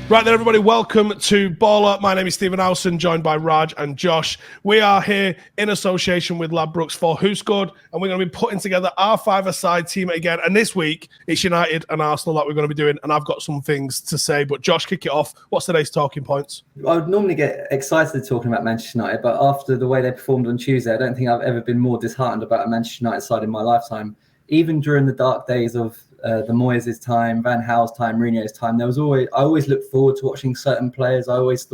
Right then, everybody, welcome to Baller. My name is Ste Howson, joined by Raj and Josh. We are here in association with Ladbrokes for Who Scored, and we're going to be putting together our five-a-side team again. And this week, it's United and Arsenal that we're going to be doing, and I've got some things to say. But Josh, kick it off. What's today's talking points? I would normally get excited talking about Manchester United, but after the way they performed on Tuesday, I don't think I've ever been more disheartened about a Manchester United side in my lifetime. Even during the dark days of the Moyes' time, Van Gaal's time, Mourinho's time, I always looked forward to watching certain players. I always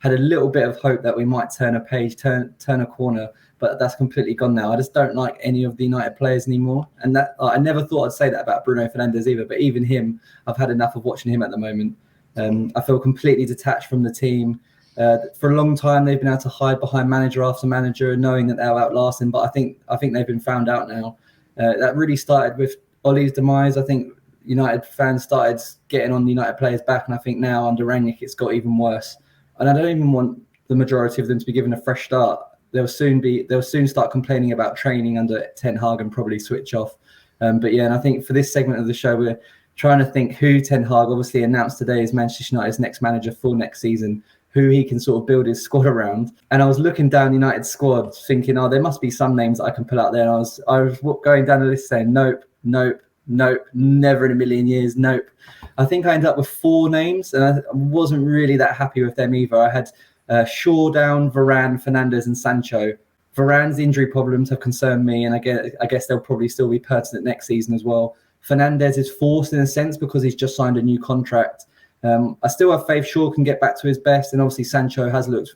had a little bit of hope that we might turn a page, turn a corner, but that's completely gone now. I just don't like any of the United players anymore. And that I never thought I'd say that about Bruno Fernandes either, but even him, I've had enough of watching him at the moment. I feel completely detached from the team. For a long time, they've been able to hide behind manager after manager, knowing that they'll outlast him. But I think they've been found out now. That really started with Ollie's demise. I think United fans started getting on the United players' back, and I think now under Rangnick it's got even worse. And I don't even want the majority of them to be given a fresh start. They'll soon start complaining about training under Ten Hag and probably switch off. But yeah, and I think for this segment of the show, we're trying to think who Ten Hag obviously announced today as Manchester United's next manager for next season, who he can sort of build his squad around. And I was looking down United's squad thinking, there must be some names that I can pull out there. And I was going down the list saying, nope, never in a million years, nope. I think I ended up with 4 names, and I wasn't really that happy with them either. I had Shaw down, Varane, Fernandes, and Sancho. Varane's injury problems have concerned me, and I guess they'll probably still be pertinent next season as well. Fernandes is forced in a sense because he's just signed a new contract. I still have faith Shaw can get back to his best, and obviously Sancho has looked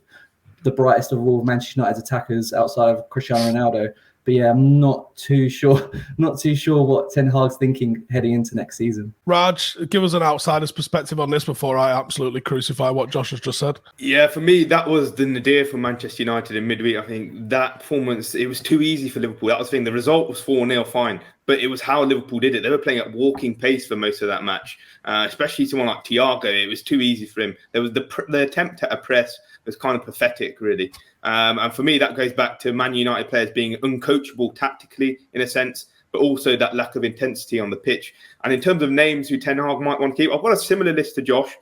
the brightest of all of Manchester United's attackers outside of Cristiano Ronaldo. But yeah, I'm not too sure what Ten Hag's thinking heading into next season. Raj, give us an outsider's perspective on this before I absolutely crucify what Josh has just said. Yeah, for me, that was the nadir for Manchester United in midweek. I think that performance, it was too easy for Liverpool. That was the thing. The result was 4-0, fine. But it was how Liverpool did it. They were playing at walking pace for most of that match, especially someone like Thiago. It was too easy for him. There was the attempt at a press was kind of pathetic, really. And for me, that goes back to Man United players being uncoachable tactically, in a sense, but also that lack of intensity on the pitch. And in terms of names who Ten Hag might want to keep, I've got a similar list to Josh.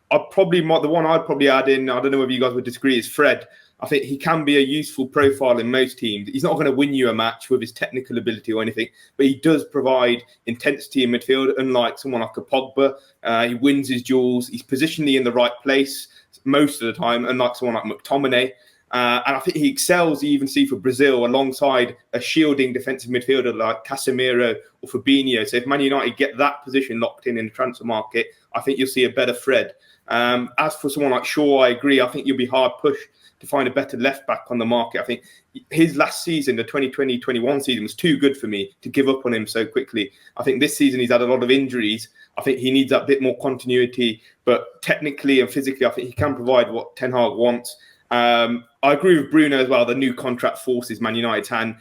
The one I'd probably add in, I don't know whether you guys would disagree, is Fred. I think he can be a useful profile in most teams. He's not going to win you a match with his technical ability or anything, but he does provide intensity in midfield, unlike someone like a Pogba. He wins his duels. He's positionally in the right place most of the time, unlike someone like McTominay. And I think he excels, you even see for Brazil, alongside a shielding defensive midfielder like Casemiro or Fabinho. So if Man United get that position locked in the transfer market, I think you'll see a better Fred. As for someone like Shaw, I agree. I think you'll be hard pushed to find a better left-back on the market. I think his last season, the 2020-21 season, was too good for me to give up on him so quickly. I think this season he's had a lot of injuries. I think he needs that bit more continuity, but technically and physically, I think he can provide what Ten Hag wants. I agree with Bruno as well. The new contract forces Man United's hand.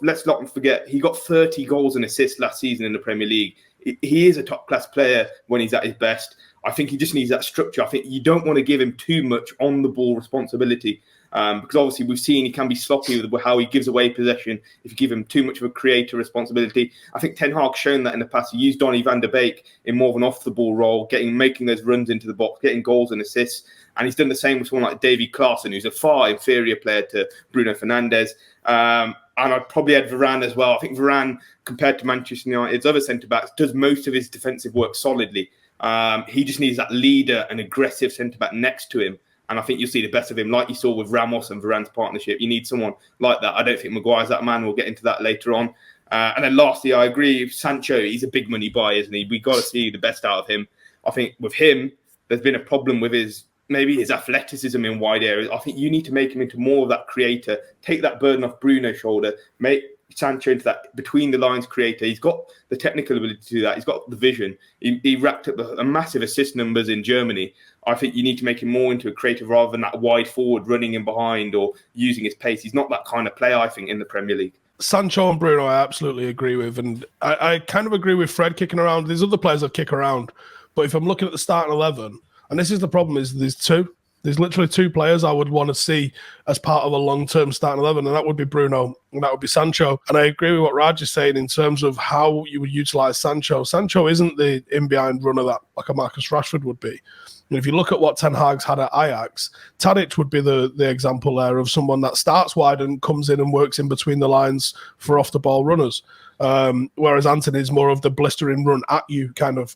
Let's not forget, he got 30 goals and assists last season in the Premier League. He is a top-class player when he's at his best. I think he just needs that structure. I think you don't want to give him too much on-the-ball responsibility because obviously we've seen he can be sloppy with how he gives away possession if you give him too much of a creator responsibility. I think Ten Hag's shown that in the past. He used Donny van de Beek in more of an off-the-ball role, making those runs into the box, getting goals and assists. And he's done the same with someone like Davy Klaassen, who's a far inferior player to Bruno Fernandes. And I'd probably add Varane as well. I think Varane, compared to Manchester United's other centre-backs, does most of his defensive work solidly. He just needs that leader and aggressive centre-back next to him. And I think you'll see the best of him, like you saw with Ramos and Varane's partnership. You need someone like that. I don't think Maguire's that man. We'll get into that later on. And then lastly, I agree with Sancho. He's a big money buy, isn't he? We've got to see the best out of him. I think with him, there's been a problem with his athleticism in wide areas. I think you need to make him into more of that creator. Take that burden off Bruno's shoulder. Make Sancho into that between the lines creator. He's got the technical ability to do that. He's got the vision. He racked up a massive assist numbers in Germany. I think you need to make him more into a creator rather than that wide forward running in behind or using his pace. He's not that kind of player, I think, in the Premier League. Sancho and Bruno, I absolutely agree with. And I kind of agree with Fred kicking around. There's other players that kick around. But if I'm looking at the starting 11, and this is the problem, is there's literally 2 players I would want to see as part of a long-term starting 11, and that would be Bruno and that would be Sancho. And I agree with what Raj is saying in terms of how you would utilise Sancho. Sancho isn't the in-behind runner that like a Marcus Rashford would be. And if you look at what Ten Hag's had at Ajax, Tadic would be the example there of someone that starts wide and comes in and works in between the lines for off-the-ball runners. Whereas Antony is more of the blistering run at you kind of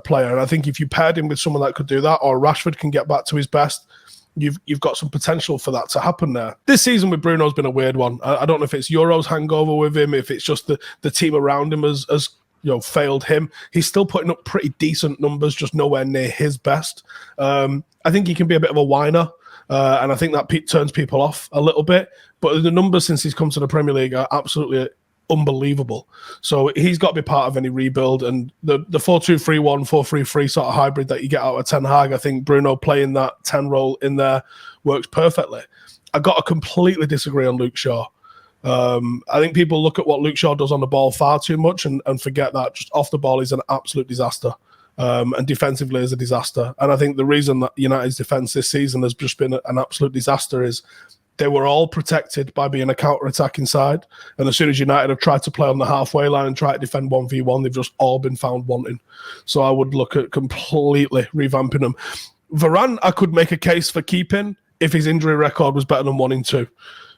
player. And I think if you paired him with someone that could do that, or Rashford can get back to his best, you've got some potential for that to happen there. This season with Bruno's been a weird one. I don't know if it's Euros hangover with him, if it's just the team around him has failed him. He's still putting up pretty decent numbers, just nowhere near his best. I think he can be a bit of a whiner, and I think that turns people off a little bit. But the numbers since he's come to the Premier League are absolutely unbelievable. So he's got to be part of any rebuild. And the 4-2-3-1, 4-3-3 sort of hybrid that you get out of Ten Hag, I think Bruno playing that 10 role in there works perfectly. I got to completely disagree on Luke Shaw. I think people look at what Luke Shaw does on the ball far too much and forget that just off the ball is an absolute disaster. And defensively is a disaster. And I think the reason that United's defence this season has just been an absolute disaster is they were all protected by being a counter-attacking side. And as soon as United have tried to play on the halfway line and try to defend 1v1, they've just all been found wanting. So I would look at completely revamping them. Varane, I could make a case for keeping if his injury record was better than 1 in 2.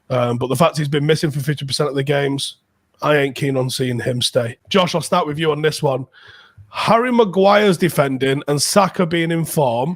But the fact he's been missing for 50% of the games, I ain't keen on seeing him stay. Josh, I'll start with you on this one. Harry Maguire's defending and Saka being in form,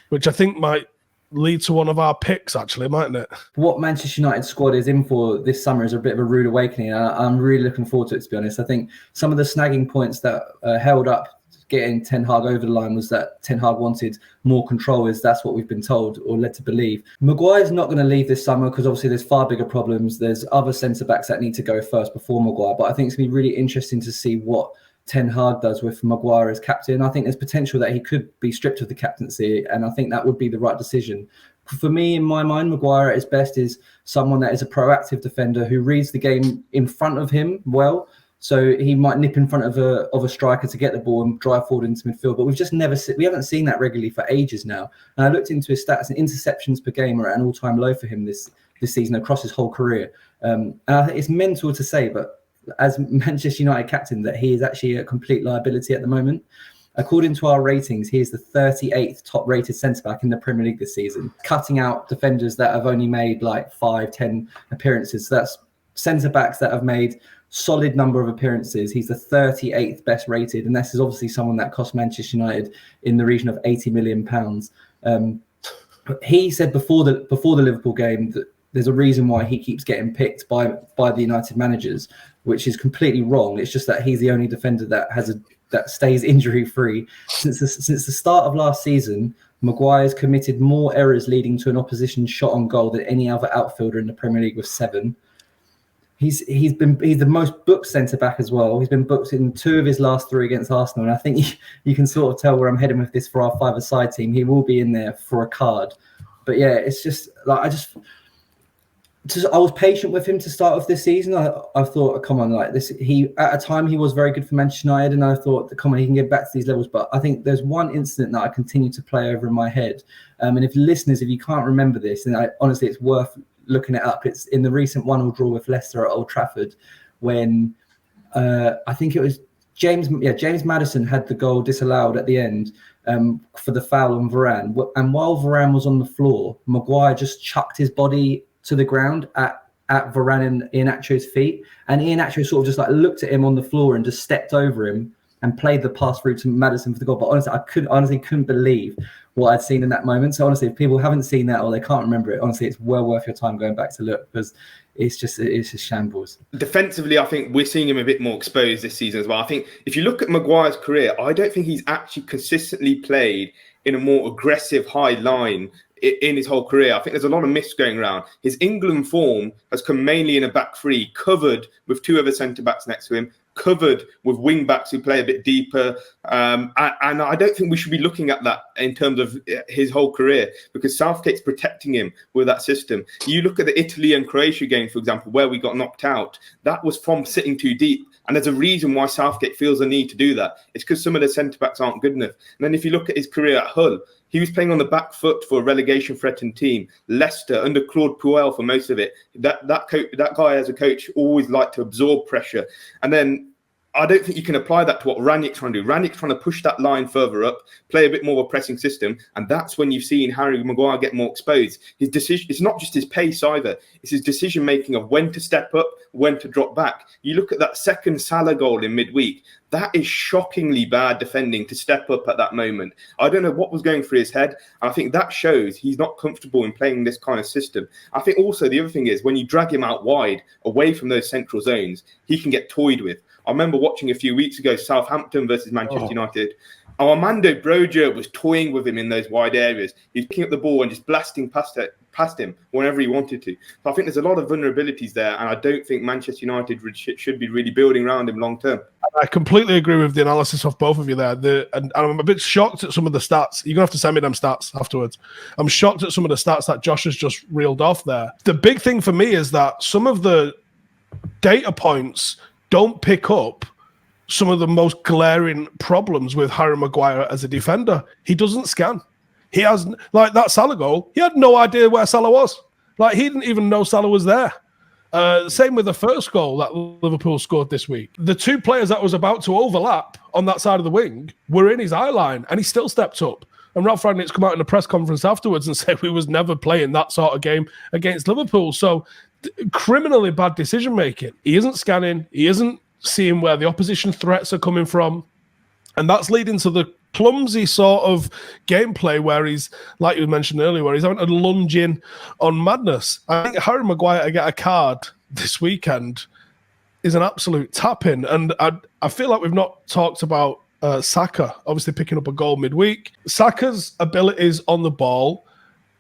which I think might lead to one of our picks, actually, mightn't it? What Manchester United squad is in for this summer is a bit of a rude awakening. I'm really looking forward to it, to be honest. I think some of the snagging points that held up getting Ten Hag over the line was that Ten Hag wanted more control, that's what we've been told or led to believe. Maguire's not going to leave this summer because obviously there's far bigger problems. There's other centre-backs that need to go first before Maguire, but I think it's going to be really interesting to see what Ten Hag does with Maguire as captain. I think there's potential that he could be stripped of the captaincy, and I think that would be the right decision. For me, in my mind, Maguire at his best is someone that is a proactive defender who reads the game in front of him well. So he might nip in front of a striker to get the ball and drive forward into midfield. But we haven't seen that regularly for ages now. And I looked into his stats, and interceptions per game are at an all-time low for him this season across his whole career. And I think it's mental to say, but as Manchester United captain, that he is actually a complete liability at the moment. According to our ratings, he is the 38th top-rated centre-back in the Premier League this season, cutting out defenders that have only made like 5-10 appearances. So that's centre-backs that have made solid number of appearances. He's the 38th best rated, and this is obviously someone that cost Manchester United in the region of £80 million. He said before the Liverpool game that there's a reason why he keeps getting picked by the United managers, which is completely wrong. It's just that he's the only defender that stays injury free. Since the start of last season, Maguire's committed more errors leading to an opposition shot on goal than any other outfielder in the Premier League with 7. He's the most booked centre-back as well. He's been booked in 2 of his last 3 against Arsenal. And I think you can sort of tell where I'm heading with this for our 5-a-side team. He will be in there for a card. But yeah, it's just like I was patient with him to start off this season. I thought, come on, like this. At a time he was very good for Manchester United, and I thought, come on, he can get back to these levels. But I think there's one incident that I continue to play over in my head. And if listeners, if you can't remember this, then honestly, it's worth looking it up. It's in the recent 1-1 draw with Leicester at Old Trafford, when I think it was James Maddison had the goal disallowed at the end for the foul on Varane. And while Varane was on the floor, Maguire just chucked his body to the ground at Varane and Iheanacho's feet. And Iheanacho sort of just like looked at him on the floor and just stepped over him and played the pass through to Maddison for the goal. But honestly, I couldn't believe what I'd seen in that moment. So honestly, if people haven't seen that or they can't remember it, honestly, it's well worth your time going back to look, because it's just shambles. Defensively, I think we're seeing him a bit more exposed this season as well. I think if you look at Maguire's career, I don't think he's actually consistently played in a more aggressive high line in his whole career. I think there's a lot of myths going around. His England form has come mainly in a back 3, covered with 2 other centre-backs next to him, covered with wing-backs who play a bit deeper. And I don't think we should be looking at that in terms of his whole career, because Southgate's protecting him with that system. You look at the Italy and Croatia game, for example, where we got knocked out. That was from sitting too deep. And there's a reason why Southgate feels the need to do that. It's because some of the centre-backs aren't good enough. And then if you look at his career at Hull, he was playing on the back foot for a relegation-threatened team. Leicester, under Claude Puel for most of it. That guy as a coach always liked to absorb pressure. And then I don't think you can apply that to what Ranić's trying to do. Ranić's trying to push that line further up, play a bit more of a pressing system, and that's when you've seen Harry Maguire get more exposed. His decision, it's not just his pace either, it's his decision making of when to step up, when to drop back. You look at that second Salah goal in midweek, that is shockingly bad defending to step up at that moment. I don't know what was going through his head, and I think that shows he's not comfortable in playing this kind of system. I think also the other thing is when you drag him out wide, away from those central zones, he can get toyed with. I remember watching a few weeks ago Southampton versus Manchester United. Armando Broja was toying with him in those wide areas. He's picking up the ball and just blasting past him whenever he wanted to. So I think there's a lot of vulnerabilities there, and I don't think Manchester United should be really building around him long term. I completely agree with the analysis of both of you there. And I'm a bit shocked at some of the stats. You're going to have to send me them stats afterwards. I'm shocked at some of the stats that Josh has just reeled off there. The big thing for me is that some of the data points don't pick up some of the most glaring problems with Harry Maguire as a defender. He doesn't scan. He has, like that Salah goal, he had no idea where Salah was. Like, he didn't even know Salah was there. Same with the first goal that Liverpool scored this week. The two players that was about to overlap on that side of the wing were in his eye line, and he still stepped up. And Ralph Rangnick's come out in a press conference afterwards and said we was never playing that sort of game against Liverpool. So criminally bad decision-making. He isn't scanning. He isn't seeing where the opposition threats are coming from. And that's leading to the clumsy sort of gameplay where he's, like you mentioned earlier, where he's having to lunge in on madness. I think Harry Maguire to get a card this weekend is an absolute tap-in. And I feel like we've not talked about Saka, obviously picking up a goal midweek. Saka's abilities on the ball,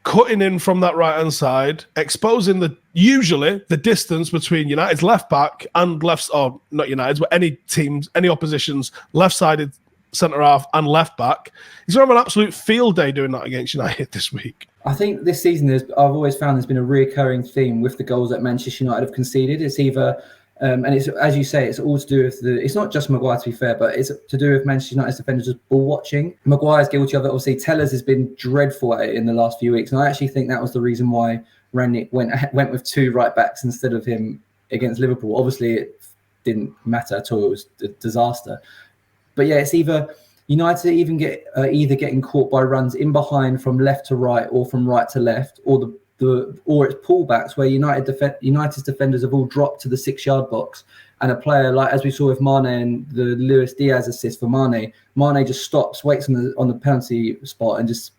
cutting in from that right-hand side, exposing usually the distance between United's left-back and or not United's, but any team's, any opposition's left-sided centre-half and left-back. He's going to have an absolute field day doing that against United this week. I think this season, I've always found there's been a recurring theme with the goals that Manchester United have conceded. It's either, and it's, as you say, it's all to do with it's not just Maguire, to be fair, but it's to do with Manchester United's defenders just ball watching. Maguire's guilty of it. Obviously, Tellers has been dreadful at it in the last few weeks. And I actually think that was the reason why Ranić went with two right backs instead of him against Liverpool. Obviously, it didn't matter at all. It was a disaster. But yeah, it's either United either getting caught by runs in behind from left to right or from right to left, or or it's pullbacks where United's defenders have all dropped to the 6-yard box, and a player like, as we saw with Mane and the Luis Diaz assist for Mane just stops, waits on the penalty spot and just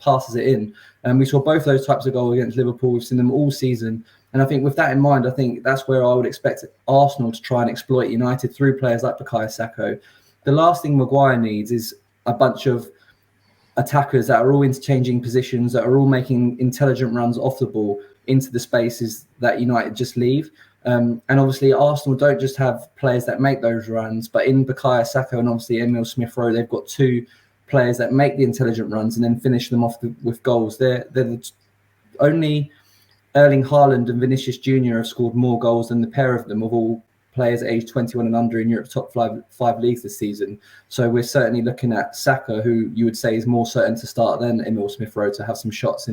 passes it in. And we saw both those types of goals against Liverpool. We've seen them all season. And I think with that in mind, I think that's where I would expect Arsenal to try and exploit United through players like Bukayo Saka. The last thing Maguire needs is a bunch of attackers that are all interchanging positions, that are all making intelligent runs off the ball into the spaces that United just leave. And obviously, Arsenal don't just have players that make those runs, but in Bukayo Saka and obviously Emil Smith-Rowe, they've got two players that make the intelligent runs and then finish them off with goals. They're the only Erling Haaland and Vinicius Jr. have scored more goals than the pair of them of all players aged 21 and under in Europe's top five leagues this season. So we're certainly looking at Saka, who you would say is more certain to start than Emil Smith-Rowe to have some shots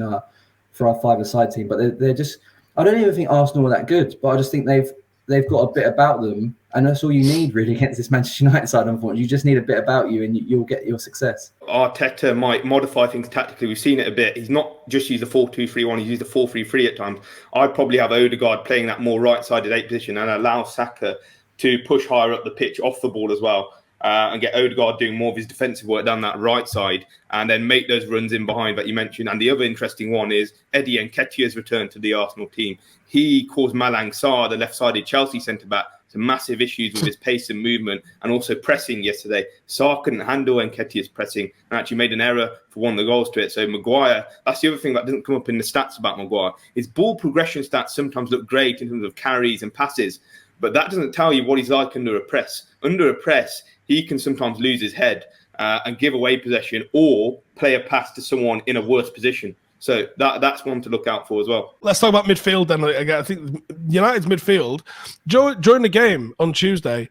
for our five-a-side team. But they're just, I don't even think Arsenal are that good, but I just think they've got a bit about them, and that's all you need really against this Manchester United side. Unfortunately, you just need a bit about you, and you'll get your success. Arteta might modify things tactically. We've seen it a bit. He's not just used a 4-2-3-1. He's used a 4-3-3 at times. I'd probably have Odegaard playing that more right-sided 8 position and allow Saka to push higher up the pitch off the ball as well, and get Odegaard doing more of his defensive work down that right side, and then make those runs in behind that you mentioned. And the other interesting one is Eddie Nketiah's return to the Arsenal team. He caused Malang Sarr, the left-sided Chelsea centre-back, some massive issues with his pace and movement and also pressing yesterday. Sarr couldn't handle Nketiah's pressing and actually made an error for one of the goals to it. So Maguire, that's the other thing that doesn't come up in the stats about Maguire. His ball progression stats sometimes look great in terms of carries and passes, but that doesn't tell you what he's like under a press. Under a press, he can sometimes lose his head and give away possession or play a pass to someone in a worse position. So that's one to look out for as well. Let's talk about midfield then. Again, I think United's midfield, during the game on Tuesday,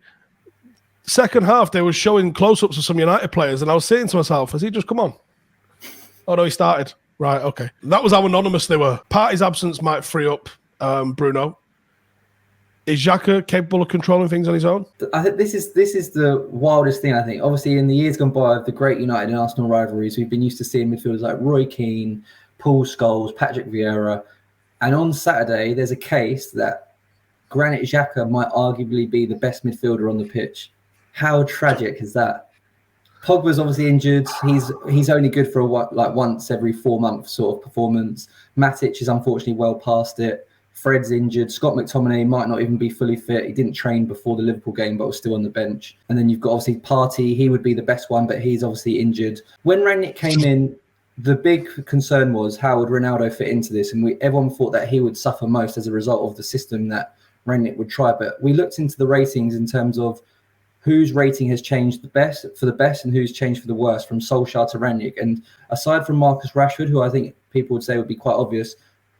second half, they were showing close-ups of some United players, and I was saying to myself, has he just come on? Oh, no, he started. Right, okay. That was how anonymous they were. Partey's absence might free up Bruno. Is Xhaka capable of controlling things on his own? I think this is the wildest thing. I think obviously in the years gone by of the great United and Arsenal rivalries, we've been used to seeing midfielders like Roy Keane, Paul Scholes, Patrick Vieira, and on Saturday there's a case that Granit Xhaka might arguably be the best midfielder on the pitch. How tragic is that? Pogba's obviously injured. He's only good for once every 4 months sort of performance. Matic is unfortunately well past it. Fred's injured. Scott McTominay might not even be fully fit. He didn't train before the Liverpool game, but was still on the bench. And then you've got obviously Partey. He would be the best one, but he's obviously injured. When Rangnick came in, the big concern was how would Ronaldo fit into this? And everyone thought that he would suffer most as a result of the system that Rangnick would try. But we looked into the ratings in terms of whose rating has changed for the best and who's changed for the worst from Solskjaer to Rangnick. And aside from Marcus Rashford, who I think people would say would be quite obvious,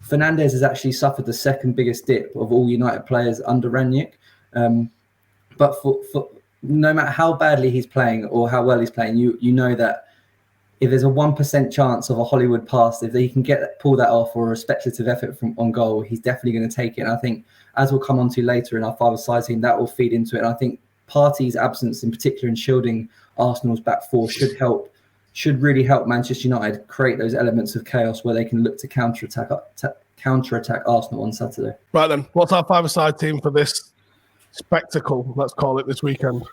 Fernandes has actually suffered the second biggest dip of all United players under Rangnick. But for no matter how badly he's playing or how well he's playing, you know that if there's a 1% chance of a Hollywood pass, if he can pull that off or a speculative effort on goal, he's definitely going to take it. And I think, as we'll come on to later in our five-a-side team, that will feed into it. And I think Partey's absence, in particular in shielding Arsenal's back four, should really help Manchester United create those elements of chaos where they can look to counterattack Arsenal on Saturday. Right then, what's our five-a-side team for this spectacle, let's call it, this weekend?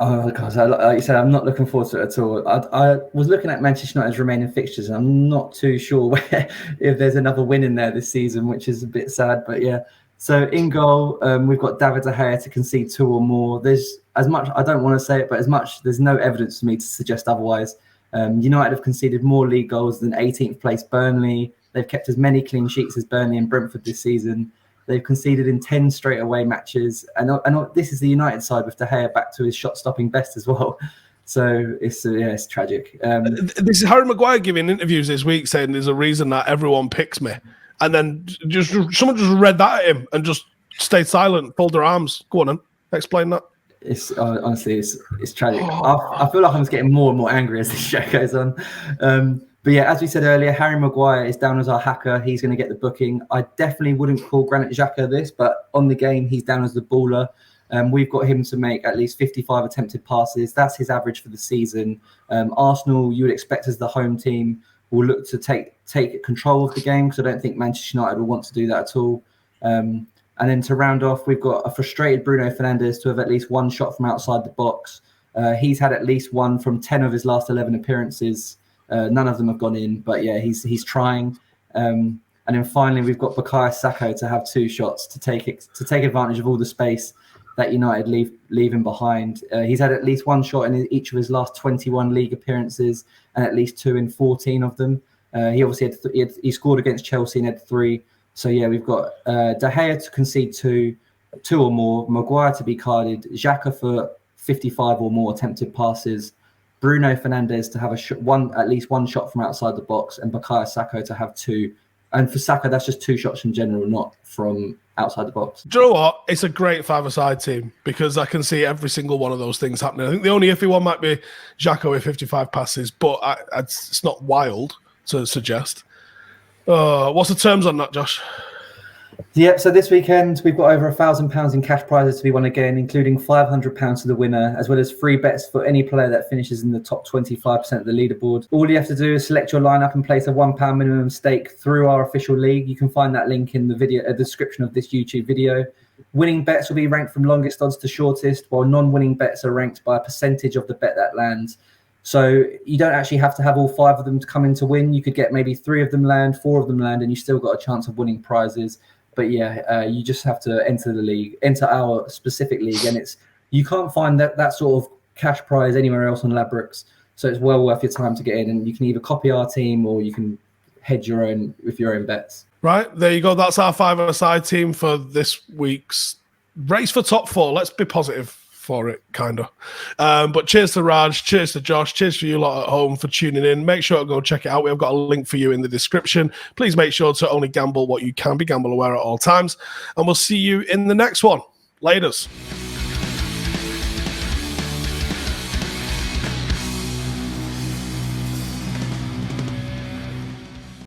Oh, God, like you said, I'm not looking forward to it at all. I was looking at Manchester United's remaining fixtures, and I'm not too sure if there's another win in there this season, which is a bit sad. But yeah, so in goal, we've got David De Gea to concede 2 or more. There's as much, I don't want to say it, but there's no evidence for me to suggest otherwise. United have conceded more league goals than 18th place Burnley. They've kept as many clean sheets as Burnley and Brentford this season. They've conceded in 10 straight away matches. And this is the United side with De Gea back to his shot-stopping best as well. So it's tragic. This is Harry Maguire giving interviews this week saying there's a reason that everyone picks me. And then someone just read that at him and just stayed silent, folded their arms. Go on then, explain that. It's honestly, it's tragic. I feel like I'm just getting more and more angry as this show goes on. But yeah, as we said earlier, Harry Maguire is down as our hacker. He's going to get the booking. I definitely wouldn't call Granit Xhaka this, but on the game, he's down as the baller. We've got him to make at least 55 attempted passes. That's his average for the season. Arsenal, you would expect as the home team, will look to take control of the game because I don't think Manchester United will want to do that at all. And then to round off, we've got a frustrated Bruno Fernandes to have at least one shot from outside the box. He's had at least one from 10 of his last 11 appearances. None of them have gone in, but yeah, he's trying. And then finally, we've got Bukayo Saka to have 2 shots to take advantage of all the space that United leaving behind. He's had at least 1 shot in each of his last 21 league appearances, and at least 2 in 14 of them. He obviously he scored against Chelsea and had 3. So yeah, we've got De Gea to concede 2 or more, Maguire to be carded, Xhaka for 55 or more attempted passes, Bruno Fernandes to have at least one shot from outside the box, and Bukayo Saka to have 2. And for Saka, that's just 2 shots in general, not from outside the box. Do you know what? It's a great five-a-side team because I can see every single one of those things happening. I think the only iffy one might be Xhaka with 55 passes, but it's not wild to suggest. What's the terms on that, Josh? Yep, so this weekend we've got over £1,000 in cash prizes to be won again, including £500 to the winner, as well as free bets for any player that finishes in the top 25% of the leaderboard. All you have to do is select your lineup and place a £1 minimum stake through our official league. You can find that link in the description of this YouTube video. Winning bets will be ranked from longest odds to shortest, while non-winning bets are ranked by a percentage of the bet that lands. So you don't actually have to have all 5 of them to come in to win. You could get maybe 3 of them land, 4 of them land, and you still got a chance of winning prizes. But yeah, you just have to enter our specific league, and you can't find that sort of cash prize anywhere else on Ladbrokes. So it's well worth your time to get in, and you can either copy our team or you can hedge your own with your own bets. Right, there you go. That's our five-a-side team for this week's race for top 4. Let's be positive for it, kind of. But cheers to Raj, cheers to Josh, cheers for you lot at home for tuning in. Make sure to go check it out. We've got a link for you in the description. Please make sure to only gamble what you can be gamble aware at all times. And we'll see you in the next one. Laters.